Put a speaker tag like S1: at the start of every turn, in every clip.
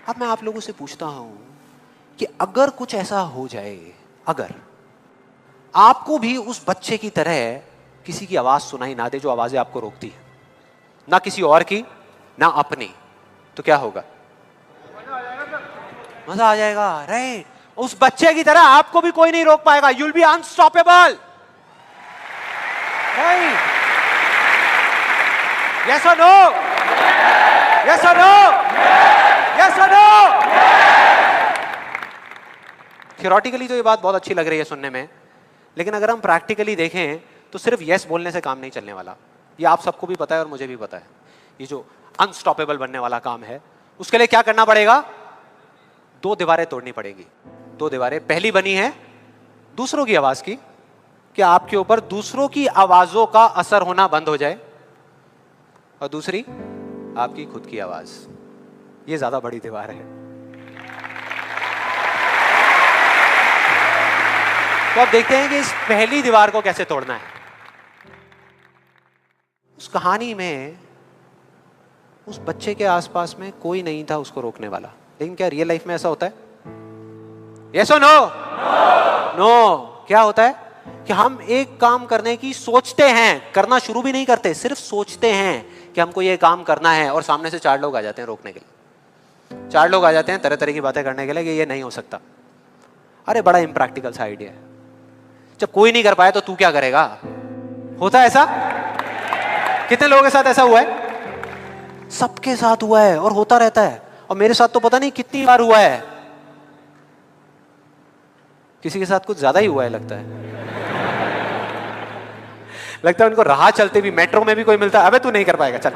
S1: अब मैं आप लोगों से पूछता हूं कि अगर कुछ ऐसा हो जाए, अगर आपको भी उस बच्चे की तरह किसी की आवाज सुनाई ना दे जो आवाजें आपको रोकती है, ना किसी और की ना अपनी, तो क्या होगा? मजा आ जाएगा, राइट? उस बच्चे की तरह आपको भी कोई नहीं रोक पाएगा। You'll be unstoppable, right? Yes और नो? यस और नो? यस और नो? थियोरेटिकली तो ये बात बहुत अच्छी लग रही है सुनने में, लेकिन अगर हम प्रैक्टिकली देखें तो सिर्फ यस बोलने से काम नहीं चलने वाला। ये आप सबको भी पता है और मुझे भी पता है। ये जो अनस्टॉपेबल बनने वाला काम है, उसके लिए क्या करना पड़ेगा? 2 दीवारें तोड़नी पड़ेगी। 2 दीवारें, पहली बनी है दूसरों की आवाज की, कि आपके ऊपर दूसरों की आवाजों का असर होना बंद हो जाए, और दूसरी आपकी खुद की आवाज। ये ज्यादा बड़ी दीवार है। तो अब देखते हैं कि इस पहली दीवार को कैसे तोड़ना है। उस कहानी में उस बच्चे के आसपास में कोई नहीं था उसको रोकने वाला, लेकिन क्या रियल लाइफ में ऐसा होता है? यस और नो? नो। क्या होता है कि हम एक काम करने की सोचते हैं, करना शुरू भी नहीं करते, सिर्फ सोचते हैं कि हमको ये काम करना है, और सामने से 4 लोग आ जाते हैं रोकने के लिए। 4 लोग आ जाते हैं तरह तरह की बातें करने के लिए कि ये नहीं हो सकता। अरे बड़ा इम्प्रैक्टिकल सा आइडिया है। जब कोई नहीं कर पाया तो तू क्या करेगा? होता है ऐसा? कितने लोगों के साथ ऐसा हुआ है? सबके साथ हुआ है और होता रहता है। और मेरे साथ तो पता नहीं कितनी बार हुआ है। किसी के साथ कुछ ज्यादा ही हुआ है लगता है। लगता है उनको राह चलते भी, मेट्रो में भी कोई मिलता है, अबे तू नहीं कर पाएगा, चल।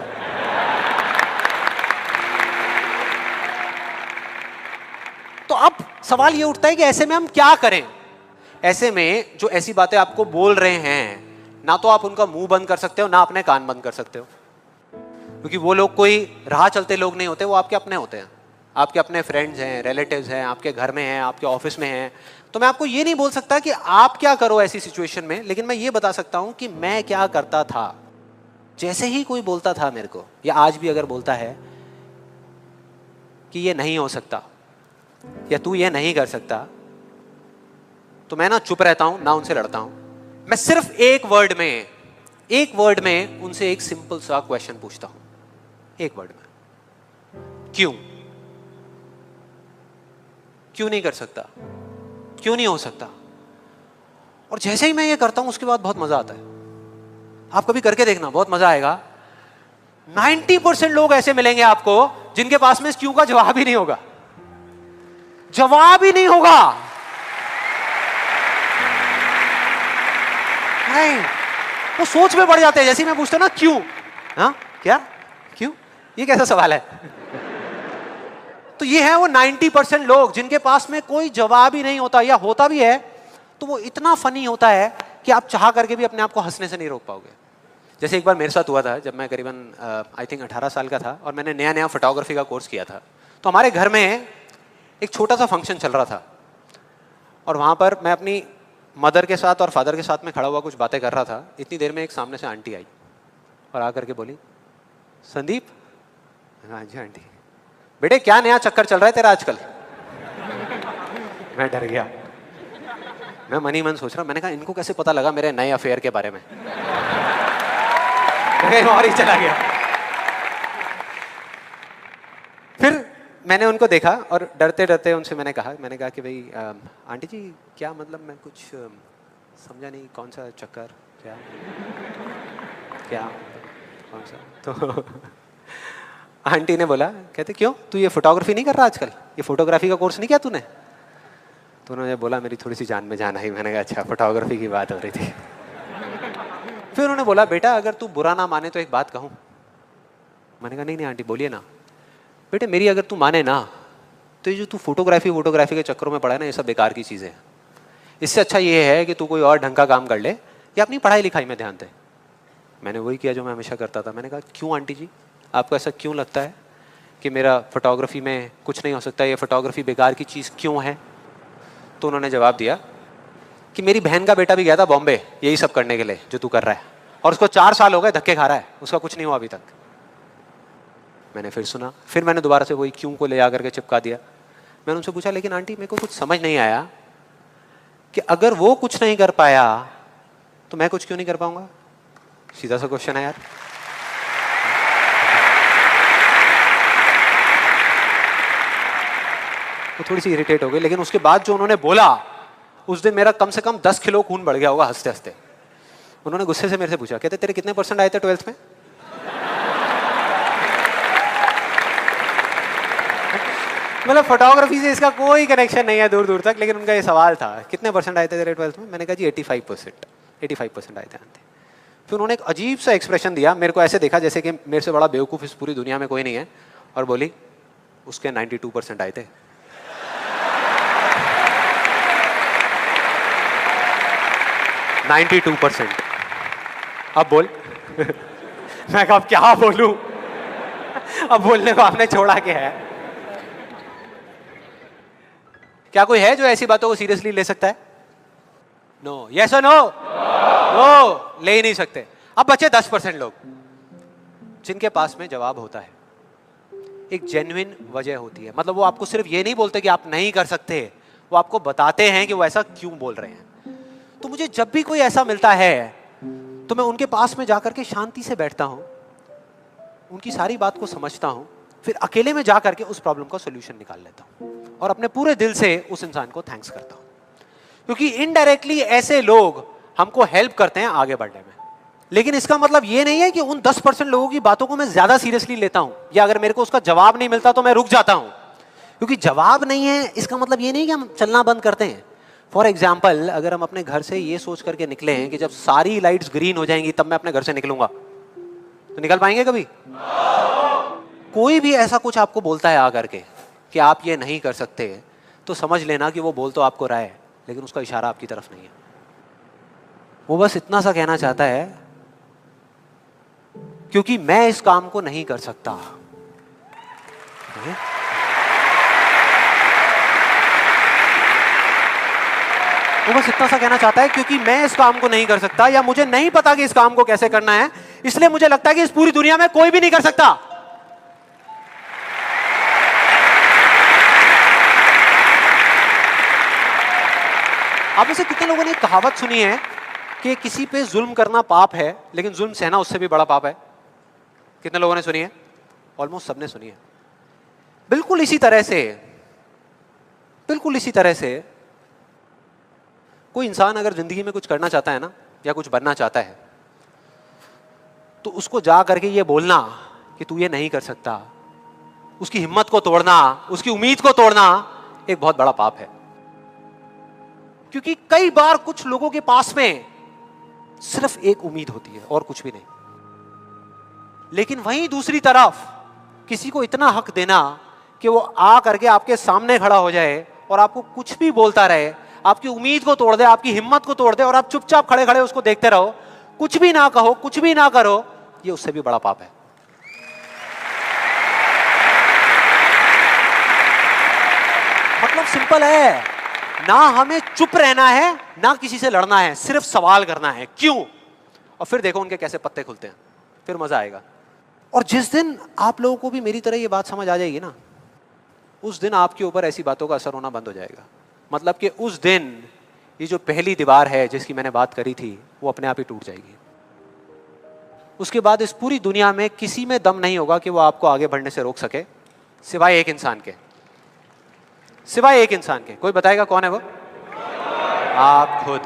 S1: तो अब सवाल ये उठता है कि ऐसे में हम क्या करें? ऐसे में जो ऐसी बातें आपको बोल रहे हैं, ना तो आप उनका मुंह बंद कर सकते हो, ना अपने कान बंद कर सकते हो, क्योंकि वो लोग कोई राह चलते लोग नहीं होते, वो आपके अपने होते हैं। आपके अपने फ्रेंड्स हैं, रिलेटिव्स हैं, आपके घर में हैं, आपके ऑफिस में हैं। तो मैं आपको ये नहीं बोल सकता कि आप क्या करो ऐसी सिचुएशन में, लेकिन मैं ये बता सकता हूं कि मैं क्या करता था। जैसे ही कोई बोलता था मेरे को, या आज भी अगर बोलता है कि ये नहीं हो सकता या तू ये नहीं कर सकता, तो मैं ना चुप रहता हूं, ना उनसे लड़ता हूं। मैं सिर्फ एक वर्ड में उनसे एक सिंपल सा क्वेश्चन पूछता हूं, एक वर्ड में। क्यों? क्यों नहीं कर सकता? क्यों नहीं हो सकता? और जैसे ही मैं ये करता हूं उसके बाद बहुत मजा आता है। आप कभी करके देखना, बहुत मजा आएगा। 90% लोग ऐसे मिलेंगे आपको जिनके पास में इस क्यों का जवाब ही नहीं होगा। जवाब ही नहीं होगा। नहीं, वो सोच में पड़ जाते हैं। जैसे मैं पूछता ना क्यों, हाँ क्या, क्यों, ये कैसा सवाल है? तो ये है वो 90% लोग जिनके पास में कोई जवाब ही नहीं होता, या होता भी है तो वो इतना फनी होता है कि आप चाह करके भी अपने आप को हंसने से नहीं रोक पाओगे। जैसे एक बार मेरे साथ हुआ था, जब मैं करीबन आई थिंक 18 साल का था और मैंने नया नया फोटोग्राफी का कोर्स किया था। तो हमारे घर में एक छोटा सा फंक्शन चल रहा था, और वहाँ पर मैं अपनी मदर के साथ और फादर के साथ में खड़ा हुआ कुछ बातें कर रहा था। इतनी देर में एक सामने से आंटी आई और आकर के बोली, संदीप। हाँ जी आंटी। बेटे क्या नया चक्कर चल रहा है तेरा आजकल? मैं डर गया। मैं मन ही मन सोच रहा, मैंने कहा इनको कैसे पता लगा मेरे नए अफेयर के बारे में? कहीं और ही चला गया। फिर मैंने उनको देखा और डरते डरते उनसे मैंने कहा कि भाई आंटी जी क्या मतलब, मैं कुछ समझा नहीं, कौन सा चक्कर, क्या क्या कौन सा? तो आंटी ने बोला, कहते क्यों तू ये फोटोग्राफी नहीं कर रहा आजकल? ये फोटोग्राफी का कोर्स नहीं किया तूने? तो उन्होंने बोला, मेरी थोड़ी सी जान में जान आई। मैंने कहा अच्छा, फोटोग्राफी की बात हो रही थी। फिर उन्होंने बोला, बेटा अगर तू बुरा ना माने तो एक बात कहूँ। मैंने कहा नहीं आंटी बोलिए ना। बेटे मेरी अगर तू माने ना, तो ये जो तू फोटोग्राफी के चक्करों में पड़ा है ना, ये सब बेकार की चीज़ें हैं। इससे अच्छा ये है कि तू कोई और ढंग का काम कर ले या अपनी पढ़ाई लिखाई में ध्यान दे। मैंने वही किया जो मैं हमेशा करता था। मैंने कहा क्यों आंटी जी, आपको ऐसा क्यों लगता है कि मेरा फोटोग्राफी में कुछ नहीं हो सकता, ये फोटोग्राफी बेकार की चीज़ क्यों है? तो उन्होंने जवाब दिया कि मेरी बहन का बेटा भी गया था बॉम्बे यही सब करने के लिए जो तू कर रहा है, और उसको 4 साल हो गए धक्के खा रहा है, उसका कुछ नहीं हुआ अभी तक। मैंने फिर सुना, फिर मैंने दोबारा से वही क्यों को ले जाकर के चिपका दिया। मैंने उनसे पूछा लेकिन आंटी मेरे को कुछ समझ नहीं आया कि अगर वो कुछ नहीं कर पाया तो मैं कुछ क्यों नहीं कर पाऊंगा? सीधा सा क्वेश्चन है यार। वो थोड़ी सी इरिटेट हो गई, लेकिन उसके बाद जो उन्होंने बोला उस दिन मेरा कम से कम 10 किलो खून बढ़ गया होगा हंसते हंसते। उन्होंने गुस्से से मेरे से पूछा, कहते तेरे कितने % आए थे 12th में? मतलब फोटोग्राफी से इसका कोई कनेक्शन नहीं है दूर दूर तक, लेकिन उनका ये सवाल था कितने % आए थे तेरे 12th में? मैंने कहा जी 85% आए थे आंटी। फिर उन्होंने एक अजीब सा एक्सप्रेशन दिया, मेरे को ऐसे देखा जैसे कि मेरे से बड़ा बेवकूफ़ इस पूरी दुनिया में कोई नहीं है, और बोली उसके 92% आए थे। अब बोल। मैं कहा अब क्या बोलूं? अब बोलने को आपने छोड़ा क्या है? क्या कोई है जो ऐसी बातों को सीरियसली ले सकता है? नो। यस और नो? नो, ले ही नहीं सकते। अब बचे 10% लोग जिनके पास में जवाब होता है, एक जेन्युइन वजह होती है। मतलब वो आपको सिर्फ ये नहीं बोलते कि आप नहीं कर सकते, वो आपको बताते हैं कि वो ऐसा क्यों बोल रहे हैं। तो मुझे जब भी कोई ऐसा मिलता है तो मैं उनके पास में जाकर के शांति से बैठता हूं, उनकी सारी बात को समझता हूं, फिर अकेले में जाकर के उस प्रॉब्लम का सॉल्यूशन निकाल लेता हूं और अपने पूरे दिल से उस इंसान को थैंक्स करता हूं। क्योंकि इनडायरेक्टली ऐसे लोग हमको हेल्प करते हैं आगे बढ़ने में। लेकिन इसका मतलब ये नहीं है कि उन 10% लोगों की बातों को मैं ज्यादा सीरियसली लेता हूं, या अगर मेरे को उसका जवाब नहीं मिलता तो मैं रुक जाता हूं। क्योंकि जवाब नहीं है इसका मतलब ये नहीं कि हम चलना बंद करते हैं। फॉर एग्जाम्पल, अगर हम अपने घर से ये सोच करके निकले हैं कि जब सारी लाइट्स ग्रीन हो जाएंगी तब मैं अपने घर से निकलूंगा, तो निकल पाएंगे कभी? कोई भी ऐसा कुछ आपको बोलता है आकर के कि आप ये नहीं कर सकते, तो समझ लेना कि वो बोल तो आपको रहा है, लेकिन उसका इशारा आपकी तरफ नहीं है। वो बस इतना सा कहना चाहता है क्योंकि मैं इस काम को नहीं कर सकता। वो बस इतना सा कहना चाहता है क्योंकि मैं इस काम को नहीं कर सकता, या मुझे नहीं पता कि इस काम को कैसे करना है, इसलिए मुझे लगता है कि इस पूरी दुनिया में कोई भी नहीं कर सकता। आप में से कितने लोगों ने कहावत सुनी है कि किसी पे जुल्म करना पाप है, लेकिन जुल्म सहना उससे भी बड़ा पाप है? कितने लोगों ने सुनी है? ऑलमोस्ट सबने सुनी है। बिल्कुल इसी तरह से कोई इंसान अगर जिंदगी में कुछ करना चाहता है ना, या कुछ बनना चाहता है, तो उसको जा करके ये बोलना कि तू ये नहीं कर सकता, उसकी हिम्मत को तोड़ना, उसकी उम्मीद को तोड़ना एक बहुत बड़ा पाप है। क्योंकि कई बार कुछ लोगों के पास में सिर्फ एक उम्मीद होती है और कुछ भी नहीं, लेकिन वहीं दूसरी तरफ किसी को इतना हक देना कि वो आ करके आपके सामने खड़ा हो जाए और आपको कुछ भी बोलता रहे, आपकी उम्मीद को तोड़ दे, आपकी हिम्मत को तोड़ दे, और आप चुपचाप खड़े खड़े उसको देखते रहो, कुछ भी ना कहो, कुछ भी ना करो, ये उससे भी बड़ा पाप है। मतलब सिंपल है, ना हमें चुप रहना है, ना किसी से लड़ना है, सिर्फ सवाल करना है क्यों, और फिर देखो उनके कैसे पत्ते खुलते हैं, फिर मजा आएगा। और जिस दिन आप लोगों को भी मेरी तरह ये बात समझ आ जाएगी ना, उस दिन आपके ऊपर ऐसी बातों का असर होना बंद हो जाएगा। मतलब कि उस दिन ये जो पहली दीवार है जिसकी मैंने बात करी थी, वो अपने आप ही टूट जाएगी। उसके बाद इस पूरी दुनिया में किसी में दम नहीं होगा कि वो आपको आगे बढ़ने से रोक सके, सिवाय एक इंसान के। सिवाय एक इंसान के। कोई बताएगा कौन है वो? आप खुद।